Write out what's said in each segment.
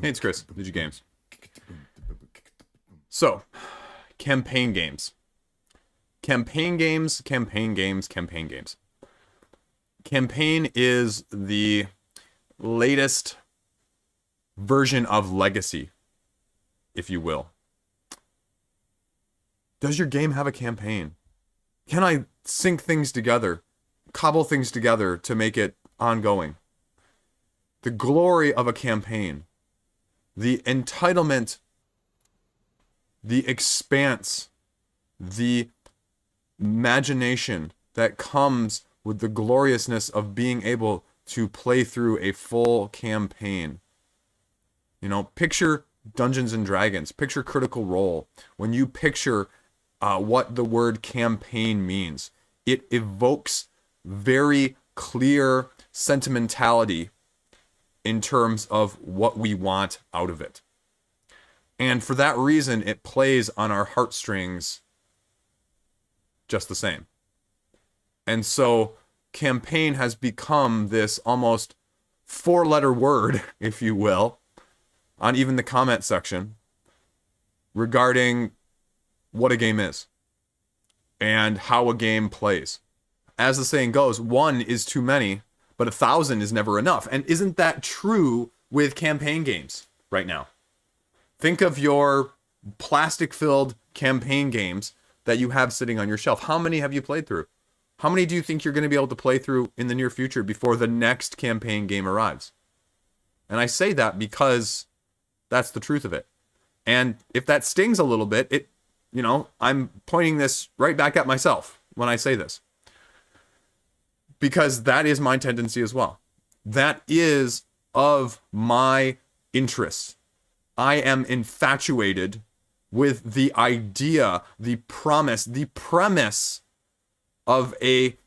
Hey, it's Chris, Liege Games. So, campaign games. Campaign games, campaign games, campaign games. Campaign is the latest version of Legacy, if you will. Does your game have a campaign? Can I sync things together, cobble things together to make it ongoing? The glory of a campaign, the entitlement, the expanse, the imagination that comes with the gloriousness of being able to play through a full campaign. You know, picture Dungeons and Dragons, picture Critical Role. When you picture what the word campaign means, it evokes very clear sentimentality in terms of what we want out of it. And for that reason, it plays on our heartstrings just the same. And so campaign has become this almost four-letter word, if you will, on even the comment section regarding what a game is and how a game plays. As the saying goes, one is too many, but 1,000 is never enough. And isn't that true with campaign games right now? Think of your plastic-filled campaign games that you have sitting on your shelf. How many have you played through? How many do you think you're going to be able to play through in the near future before the next campaign game arrives? And I say that because that's the truth of it. And if that stings a little bit, I'm pointing this right back at myself when I say this. Because that is my tendency as well. That is of my interests. I am infatuated with the idea, the promise, the premise of a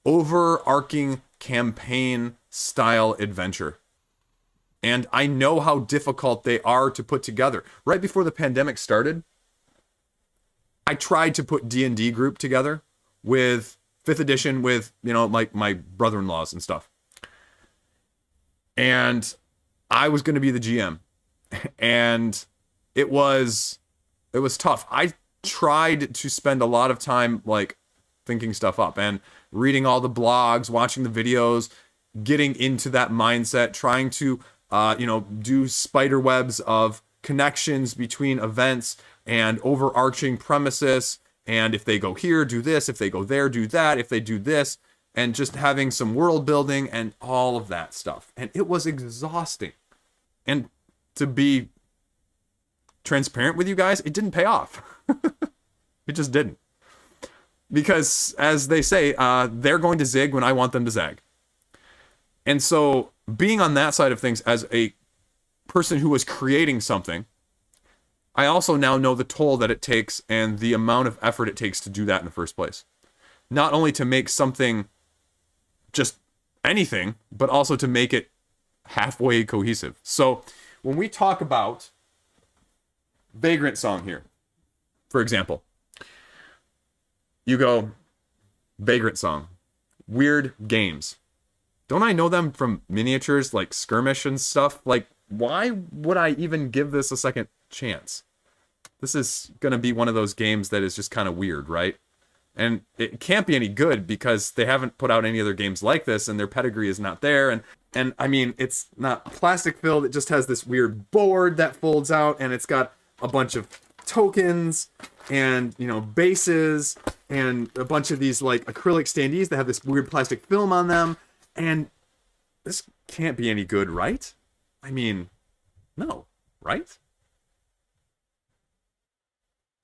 overarching campaign style adventure. And I know how difficult they are to put together. Right before the pandemic started, I tried to put D&D group together with 5th edition with, like my brother-in-laws and stuff. And I was going to be the GM. And it was tough. I tried to spend a lot of time like thinking stuff up and reading all the blogs, watching the videos, getting into that mindset, trying to do spider webs of connections between events and overarching premises. And if they go here, do this. If they go there, do that. If they do this, and just having some world building and all of that stuff. And it was exhausting. And to be transparent with you guys, it didn't pay off. It just didn't. Because, as they say, they're going to zig when I want them to zag. And so, being on that side of things as a person who was creating something, I also now know the toll that it takes and the amount of effort it takes to do that in the first place. Not only to make something just anything, but also to make it halfway cohesive. So, when we talk about Vagrantsong here, for example, you go, Vagrantsong, Wyrd Games. Don't I know them from miniatures, like Skirmish and stuff? Like, why would I even give this a second chance? This is going to be one of those games that is just kind of weird, right? And it can't be any good because they haven't put out any other games like this and their pedigree is not there. And I mean, it's not plastic filled. It just has this weird board that folds out and it's got a bunch of tokens and, bases and a bunch of these like acrylic standees that have this weird plastic film on them. And this can't be any good, right? I mean, no, right?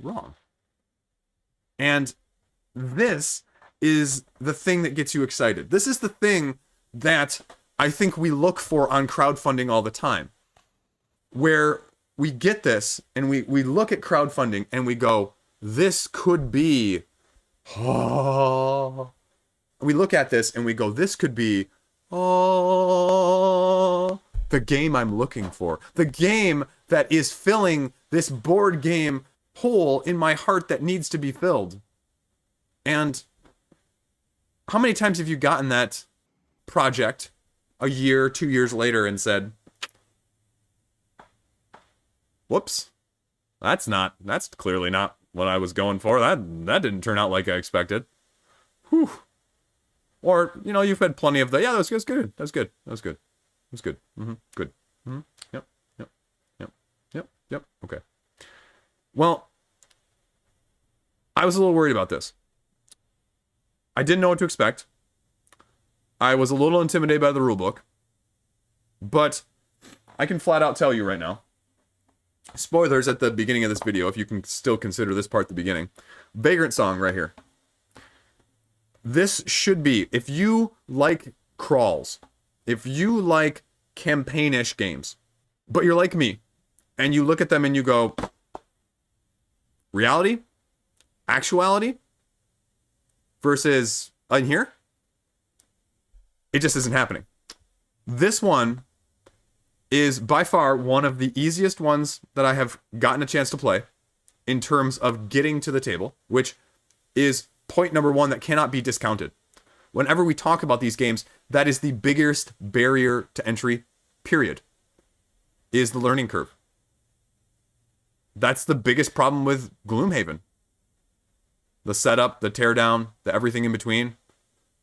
Wrong. And this is the thing that gets you excited. This is the thing that I think we look for on crowdfunding all the time. Where we get this and we look at crowdfunding and we go, this could be, oh. We look at this and we go, this could be, oh, the game I'm looking for. The game that is filling this board game hole in my heart that needs to be filled. And how many times have you gotten that project a year, 2 years later and said, Whoops. That's clearly not what I was going for. That didn't turn out like I expected. Whew. Or, you've had plenty of yeah, that's good. That's good. That's good. That's good. Good. Yep. Yep. Yep. Yep. Yep. Okay. Well, I was a little worried about this. I didn't know what to expect. I was a little intimidated by the rulebook. But I can flat out tell you right now. Spoilers at the beginning of this video, if you can still consider this part the beginning. Vagrantsong right here. This should be, if you like crawls, if you like campaign-ish games, but you're like me, and you look at them and you go, reality? Actuality? Versus in here? It just isn't happening. This one is by far one of the easiest ones that I have gotten a chance to play in terms of getting to the table, which is point number one that cannot be discounted. Whenever we talk about these games, that is the biggest barrier to entry, period, is the learning curve. That's the biggest problem with Gloomhaven. The setup, the teardown, the everything in between,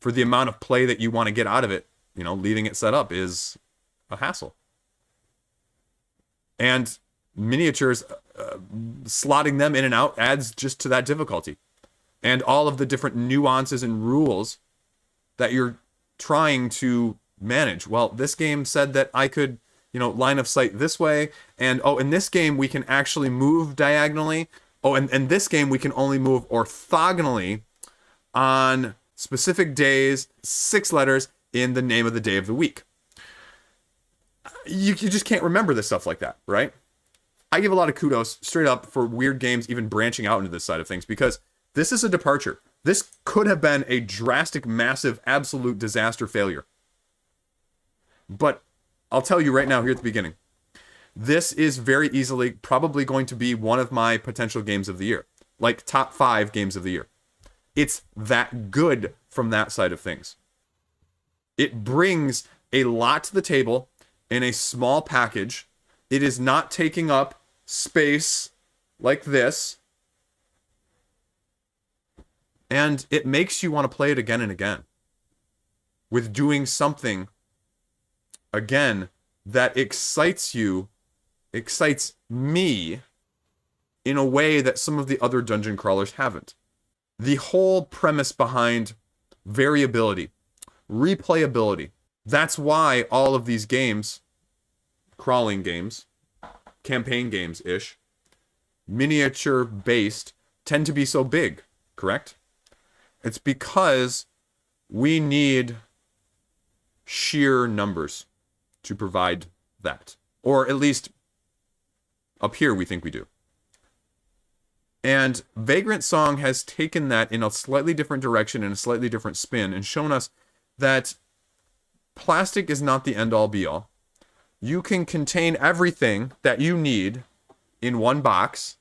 for the amount of play that you want to get out of it, leaving it set up is a hassle. And miniatures, slotting them in and out adds just to that difficulty. And all of the different nuances and rules that you're trying to manage. Well, this game said that I could, line of sight this way. And, in this game, we can actually move diagonally. And this game, we can only move orthogonally on specific days, 6 letters in the name of the day of the week. You just can't remember this stuff like that, right? I give a lot of kudos straight up for Wyrd Games even branching out into this side of things, because this is a departure. This could have been a drastic, massive, absolute disaster failure. But I'll tell you right now, here at the beginning, this is very easily probably going to be one of my potential games of the year. Like top 5 games of the year. It's that good from that side of things. It brings a lot to the table in a small package. It is not taking up space like this. And it makes you want to play it again and again. With doing something, again, that excites you, excites me, in a way that some of the other dungeon crawlers haven't. The whole premise behind variability, replayability, that's why all of these games, crawling games, campaign games-ish, miniature-based, tend to be so big, correct? It's because we need sheer numbers to provide that. Or at least up here we think we do. And Vagrantsong has taken that in a slightly different direction and a slightly different spin and shown us that plastic is not the end-all be-all. You can contain everything that you need in one box,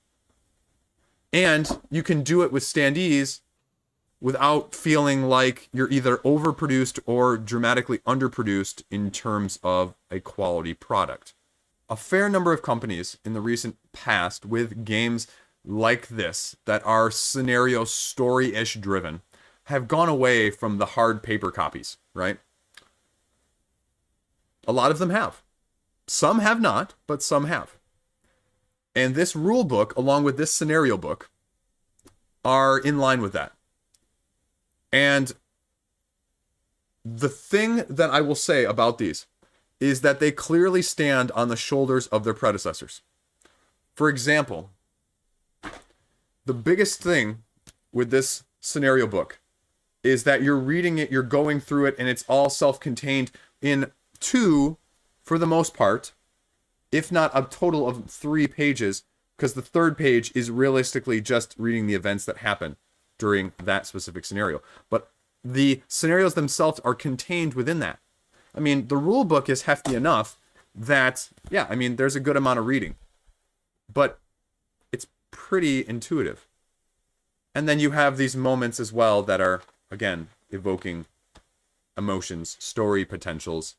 and you can do it with standees without feeling like you're either overproduced or dramatically underproduced in terms of a quality product. A fair number of companies in the recent past with games like this that are scenario story-ish driven have gone away from the hard paper copies, right? A lot of them have. Some have not, but some have. And this rule book, along with this scenario book, are in line with that. And the thing that I will say about these is that they clearly stand on the shoulders of their predecessors. For example, the biggest thing with this scenario book is that you're reading it, you're going through it, and it's all self-contained in 2, for the most part, if not a total of 3 pages, because the 3rd page is realistically just reading the events that happen during that specific scenario. But the scenarios themselves are contained within that. I mean, the rule book is hefty enough that, yeah, I mean, there's a good amount of reading. But it's pretty intuitive. And then you have these moments as well that are, again, evoking emotions, story potentials,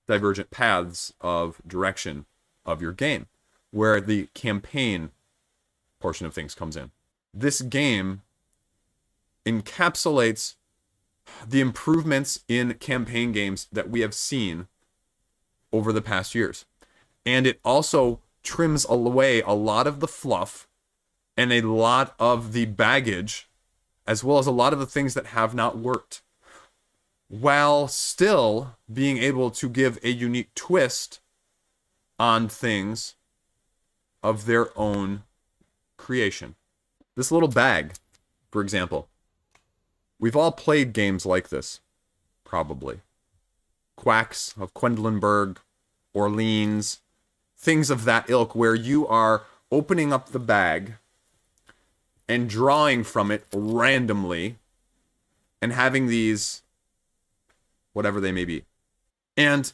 divergent paths of direction of your game. where the campaign portion of things comes in. This game encapsulates the improvements in campaign games that we have seen over the past years. And it also trims away a lot of the fluff and a lot of the baggage, as well as a lot of the things that have not worked, while still being able to give a unique twist on things of their own creation. This little bag, for example. We've all played games like this, probably. Quacks of Quedlinburg, Orleans, things of that ilk, where you are opening up the bag and drawing from it randomly and having these, whatever they may be. And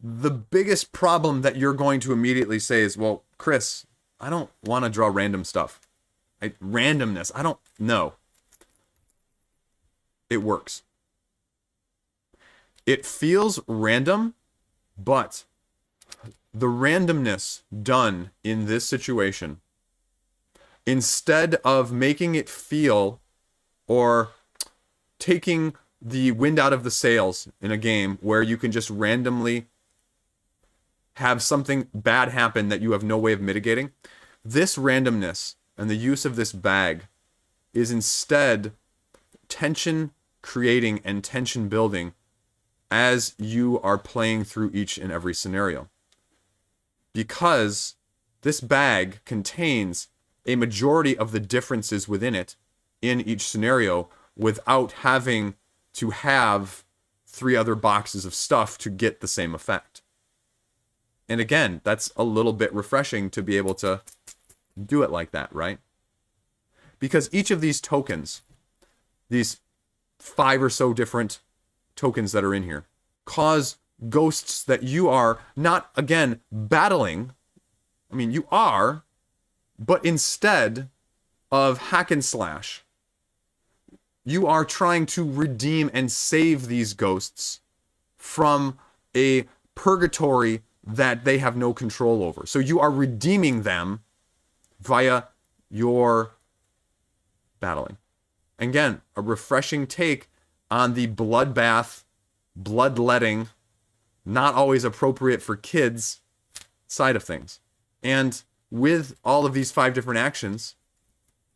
the biggest problem that you're going to immediately say is, well, Chris, I don't want to draw random stuff. Randomness, I don't know. It works. It feels random, but the randomness done in this situation, instead of making it feel or taking the wind out of the sails in a game where you can just randomly have something bad happen that you have no way of mitigating, this randomness and the use of this bag is instead tension creating and tension building as you are playing through each and every scenario. Because this bag contains a majority of the differences within it in each scenario without having to have 3 other boxes of stuff to get the same effect. And again, that's a little bit refreshing to be able to do it like that, right? Because each of these tokens, these 5 or so different tokens that are in here, cause ghosts that you are not, again, battling. I mean, you are, but instead of hack and slash, you are trying to redeem and save these ghosts from a purgatory that they have no control over. So you are redeeming them via your battling. Again, a refreshing take on the bloodbath, bloodletting, not always appropriate for kids side of things. And with all of these 5 different actions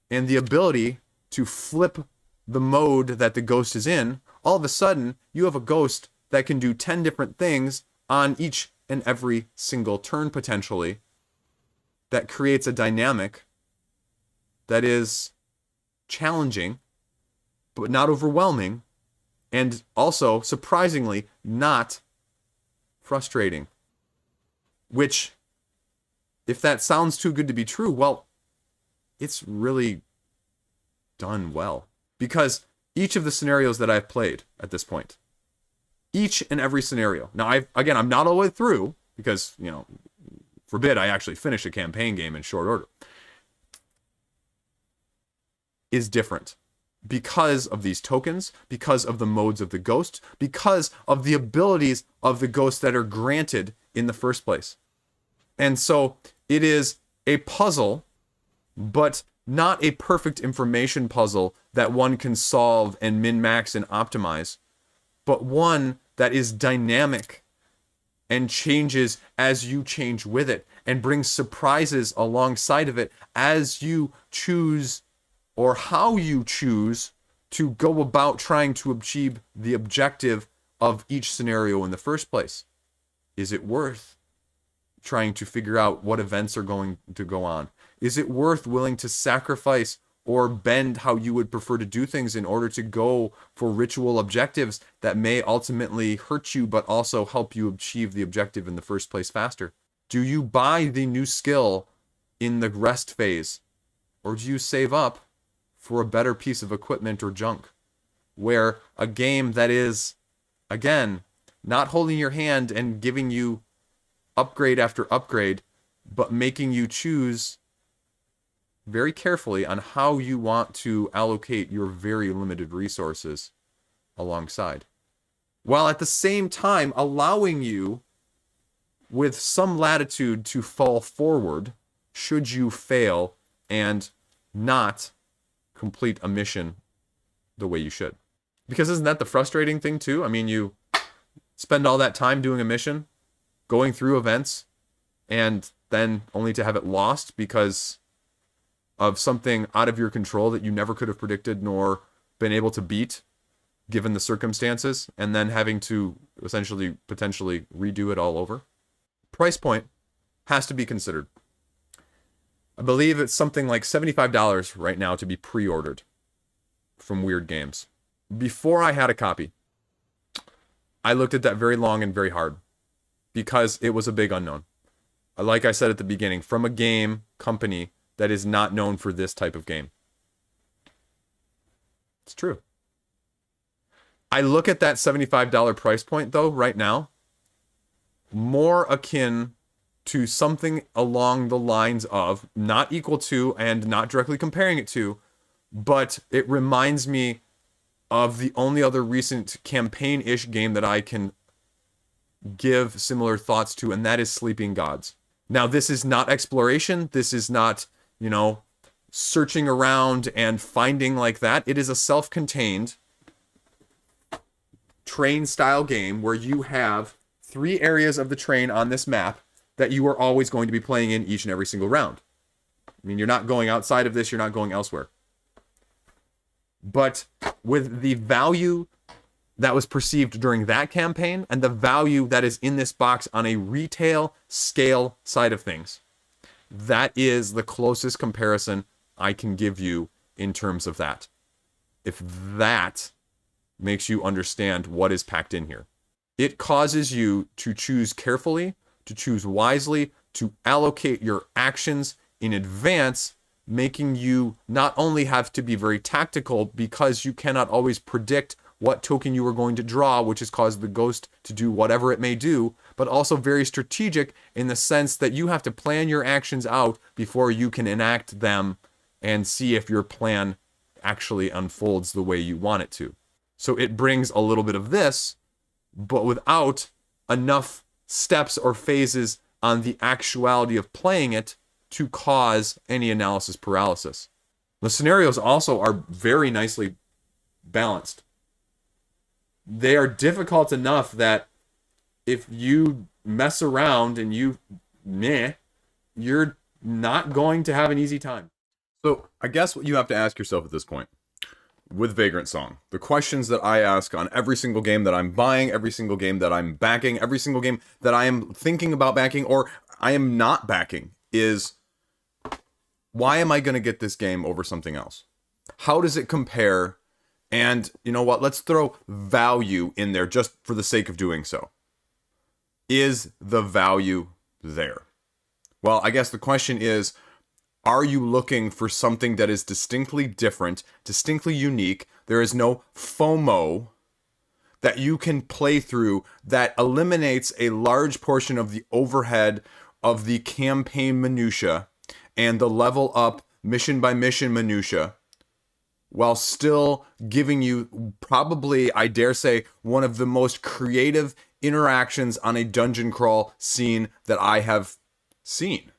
and the ability to flip the mode that the ghost is in, all of a sudden you have a ghost that can do 10 different things on each and every single turn potentially. That creates a dynamic that is challenging, but not overwhelming, and also, surprisingly, not frustrating. Which, if that sounds too good to be true, well, it's really done well. Because each of the scenarios that I've played at this point, each and every scenario, now I'm not all the way through, because, forbid I actually finish a campaign game in short order, is different. Because of these tokens, because of the modes of the ghost, because of the abilities of the ghost that are granted in the first place. And so it is a puzzle, but not a perfect information puzzle that one can solve and min-max and optimize, but one that is dynamic and changes as you change with it and brings surprises alongside of it as you choose or how you choose to go about trying to achieve the objective of each scenario in the first place. Is it worth trying to figure out what events are going to go on? Is it worth willing to sacrifice or bend how you would prefer to do things in order to go for ritual objectives that may ultimately hurt you but also help you achieve the objective in the first place faster? Do you buy the new skill in the rest phase, or do you save up for a better piece of equipment or junk, where a game that is, again, not holding your hand and giving you upgrade after upgrade, but making you choose very carefully on how you want to allocate your very limited resources alongside, while at the same time allowing you with some latitude to fall forward should you fail and not complete a mission the way you should. Because isn't that the frustrating thing too? I mean, you spend all that time doing a mission, going through events, and then only to have it lost because of something out of your control that you never could have predicted nor been able to beat given the circumstances, and then having to essentially potentially redo it all over. Price point has to be considered. I believe it's something like $75 right now to be pre-ordered from Wyrd Games. Before I had a copy, I looked at that very long and very hard because it was a big unknown. Like I said at the beginning, from a game company that is not known for this type of game. It's true. I look at that $75 price point, though, right now, more akin to something along the lines of, not equal to and not directly comparing it to, but it reminds me of the only other recent campaign-ish game that I can give similar thoughts to, and that is Sleeping Gods. Now, this is not exploration. This is not, searching around and finding like that. It is a self-contained train-style game where you have 3 areas of the train on this map that you are always going to be playing in each and every single round. I mean, you're not going outside of this. You're not going elsewhere. But with the value that was perceived during that campaign and the value that is in this box on a retail scale side of things, that is the closest comparison I can give you in terms of that. If that makes you understand what is packed in here. It causes you to choose carefully, to choose wisely, to allocate your actions in advance, making you not only have to be very tactical because you cannot always predict what token you are going to draw, which has caused the ghost to do whatever it may do, but also very strategic in the sense that you have to plan your actions out before you can enact them and see if your plan actually unfolds the way you want it to. So it brings a little bit of this, but without enough steps or phases on the actuality of playing it to cause any analysis paralysis. The scenarios also are very nicely balanced. They are difficult enough that if you mess around and you're not going to have an easy time. So I guess what you have to ask yourself at this point, with Vagrantsong, the questions that I ask on every single game that I'm buying, every single game that I'm backing, every single game that I am thinking about backing or I am not backing is, why am I going to get this game over something else? How does it compare? And you know what? Let's throw value in there just for the sake of doing so. Is the value there? Well, I guess the question is, are you looking for something that is distinctly different, distinctly unique? There is no FOMO that you can play through that eliminates a large portion of the overhead of the campaign minutia and the level up mission by mission minutia, while still giving you probably, I dare say, one of the most creative interactions on a dungeon crawl scene that I have seen.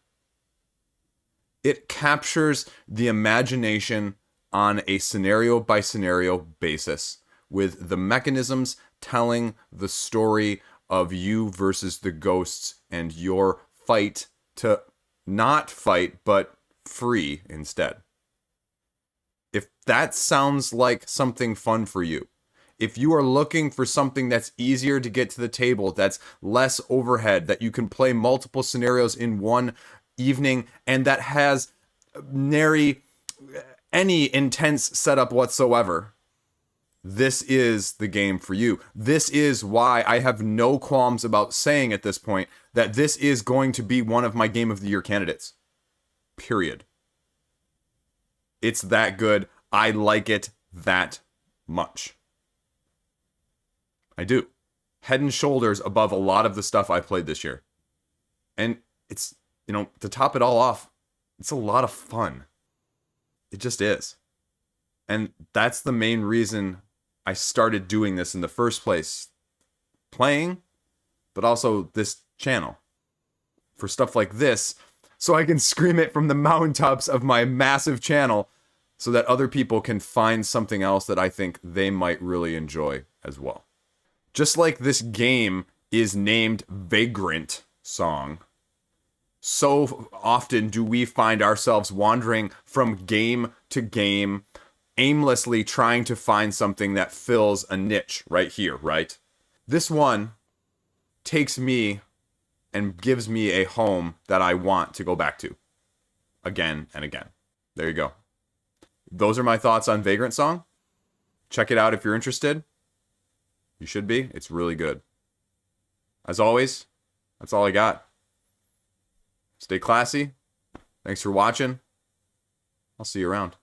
It captures the imagination on a scenario by scenario basis, with the mechanisms telling the story of you versus the ghosts and your fight to not fight, but free instead. If that sounds like something fun for you, if you are looking for something that's easier to get to the table, that's less overhead, that you can play multiple scenarios in one evening, and that has nary any intense setup whatsoever, this is the game for you. This is why I have no qualms about saying at this point that this is going to be one of my Game of the Year candidates. Period. It's that good. I like it that much. I do. Head and shoulders above a lot of the stuff I've played this year. And it's, to top it all off, it's a lot of fun. It just is. And that's the main reason I started doing this in the first place. Playing, but also this channel. for stuff like this, so I can scream it from the mountaintops of my massive channel so that other people can find something else that I think they might really enjoy as well. Just like this game is named Vagrantsong, so often do we find ourselves wandering from game to game, aimlessly trying to find something that fills a niche right here, right? This one takes me and gives me a home that I want to go back to again and again. There you go. Those are my thoughts on Vagrantsong. Check it out if you're interested. You should be. It's really good. As always, that's all I got. Stay classy. Thanks for watching. I'll see you around.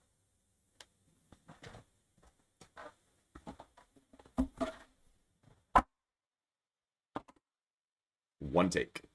One take.